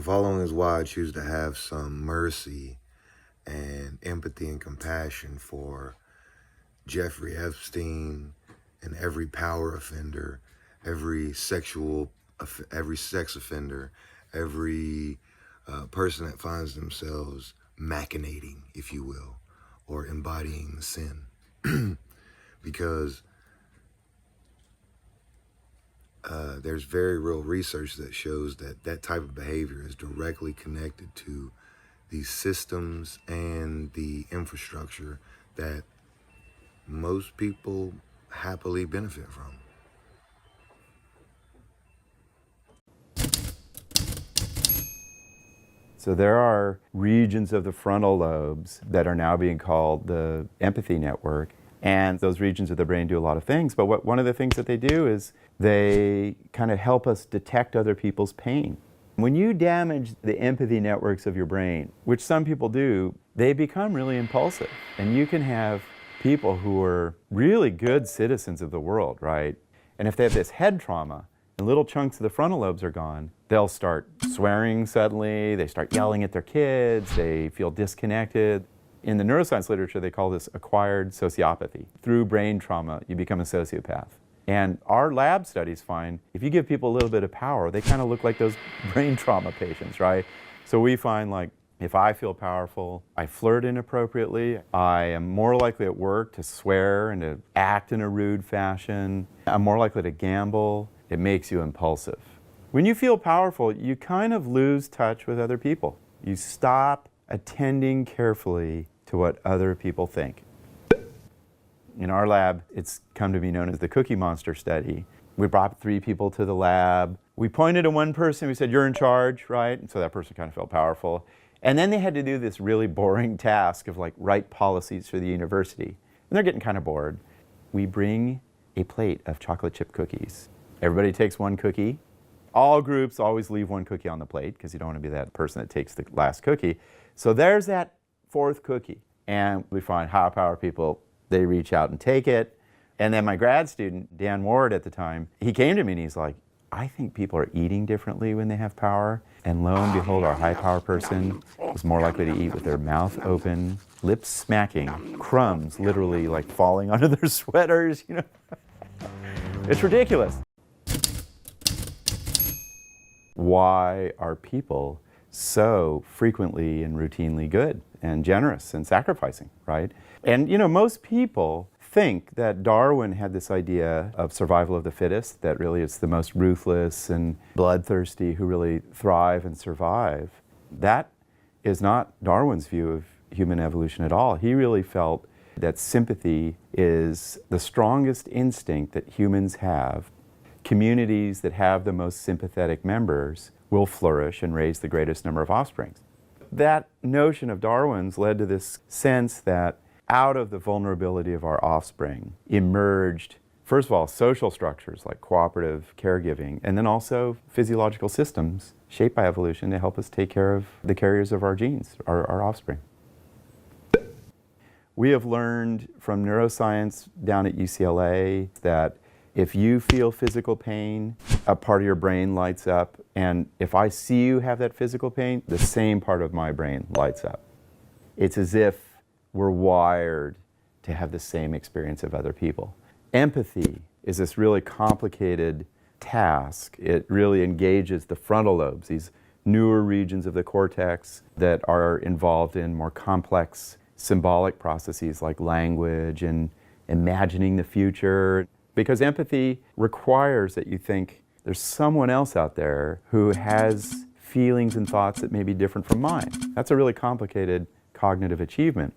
If all along is why I choose to have some mercy and empathy and compassion for Jeffrey Epstein and every power offender, every sex offender, every person that finds themselves machinating, if you will, or embodying the sin. Because there's very real research that shows that that type of behavior is directly connected to the systems and the infrastructure that most people happily benefit from. So there are regions of the frontal lobes that are now being called the empathy network. And those regions of the brain do a lot of things. But one of the things that they do is they kind of help us detect other people's pain. When you damage the empathy networks of your brain, which some people do, they become really impulsive. And you can have people who are really good citizens of the world, right? And if they have this head trauma, and little chunks of the frontal lobes are gone, they'll start swearing suddenly, they start yelling at their kids, they feel disconnected. In the neuroscience literature, they call this acquired sociopathy. Through brain trauma, you become a sociopath. And our lab studies find if you give people a little bit of power, they kind of look like those brain trauma patients, right? So we find, like, if I feel powerful, I flirt inappropriately, I am more likely at work to swear and to act in a rude fashion, I'm more likely to gamble. It makes you impulsive. When you feel powerful, you kind of lose touch with other people. You stop attending carefully to what other people think. In our lab, it's come to be known as the Cookie Monster study. We brought 3 people to the lab. We pointed to one person, we said, "You're in charge," right? And so that person kind of felt powerful. And then they had to do this really boring task of, like, write policies for the university. And they're getting kind of bored. We bring a plate of chocolate chip cookies. Everybody takes one cookie. All groups always leave one cookie on the plate because you don't want to be that person that takes the last cookie. So there's that 4th cookie. And we find high power people, they reach out and take it. And then my grad student, Dan Ward at the time, he came to me and he's like, "I think people are eating differently when they have power." And lo and behold, our high power person was more likely to eat with their mouth open, lips smacking, crumbs literally like falling onto their sweaters, you know. It's ridiculous. Why are people so frequently and routinely good and generous and sacrificing, right? And, you know, most people think that Darwin had this idea of survival of the fittest, that really it's the most ruthless and bloodthirsty who really thrive and survive. That is not Darwin's view of human evolution at all. He really felt that sympathy is the strongest instinct that humans have. Communities that have the most sympathetic members will flourish and raise the greatest number of offspring. That notion of Darwin's led to this sense that out of the vulnerability of our offspring emerged, first of all, social structures like cooperative caregiving, and then also physiological systems shaped by evolution to help us take care of the carriers of our genes, our offspring. We have learned from neuroscience down at UCLA that if you feel physical pain, a part of your brain lights up, and if I see you have that physical pain, the same part of my brain lights up. It's as if we're wired to have the same experience of other people. Empathy is this really complicated task. It really engages the frontal lobes, these newer regions of the cortex that are involved in more complex symbolic processes like language and imagining the future. Because empathy requires that you think there's someone else out there who has feelings and thoughts that may be different from mine. That's a really complicated cognitive achievement.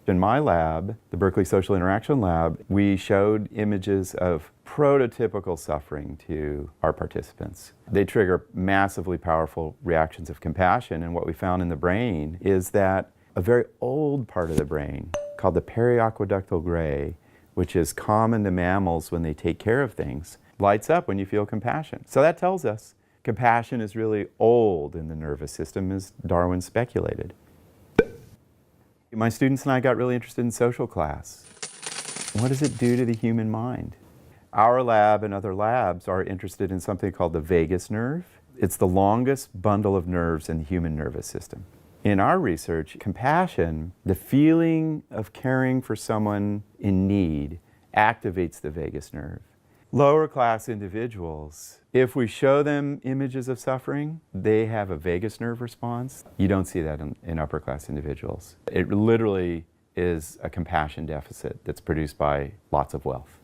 In my lab, the Berkeley Social Interaction Lab, we showed images of prototypical suffering to our participants. They trigger massively powerful reactions of compassion, and what we found in the brain is that a very old part of the brain, called the periaqueductal gray, which is common to mammals when they take care of things, lights up when you feel compassion. So that tells us compassion is really old in the nervous system, as Darwin speculated. My students and I got really interested in social class. What does it do to the human mind? Our lab and other labs are interested in something called the vagus nerve. It's the longest bundle of nerves in the human nervous system. In our research, compassion, the feeling of caring for someone in need, activates the vagus nerve. Lower class individuals, if we show them images of suffering, they have a vagus nerve response. You don't see that in upper class individuals. It literally is a compassion deficit that's produced by lots of wealth.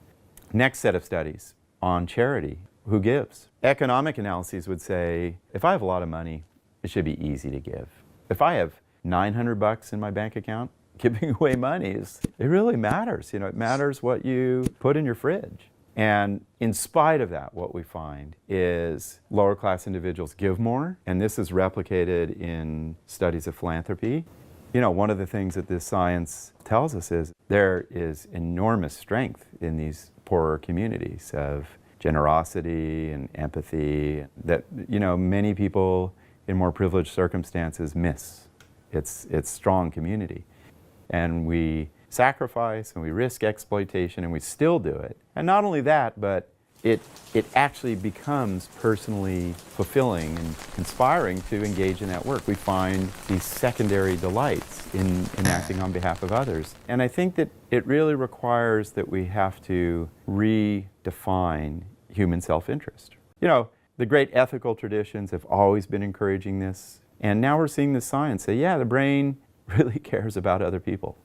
Next set of studies on charity. Who gives? Economic analyses would say, if I have a lot of money, it should be easy to give. If I have $900 in my bank account, giving away money it really matters. You know, it matters what you put in your fridge. And in spite of that, what we find is lower class individuals give more, and this is replicated in studies of philanthropy. You know, one of the things that this science tells us is there is enormous strength in these poorer communities of generosity and empathy that, you know, many people in more privileged circumstances miss. It's strong community. And we sacrifice and we risk exploitation and we still do it. And not only that, but it actually becomes personally fulfilling and inspiring to engage in that work. We find these secondary delights in acting on behalf of others. And I think that it really requires that we have to redefine human self-interest. You know, the great ethical traditions have always been encouraging this. And now we're seeing the science say, yeah, the brain really cares about other people.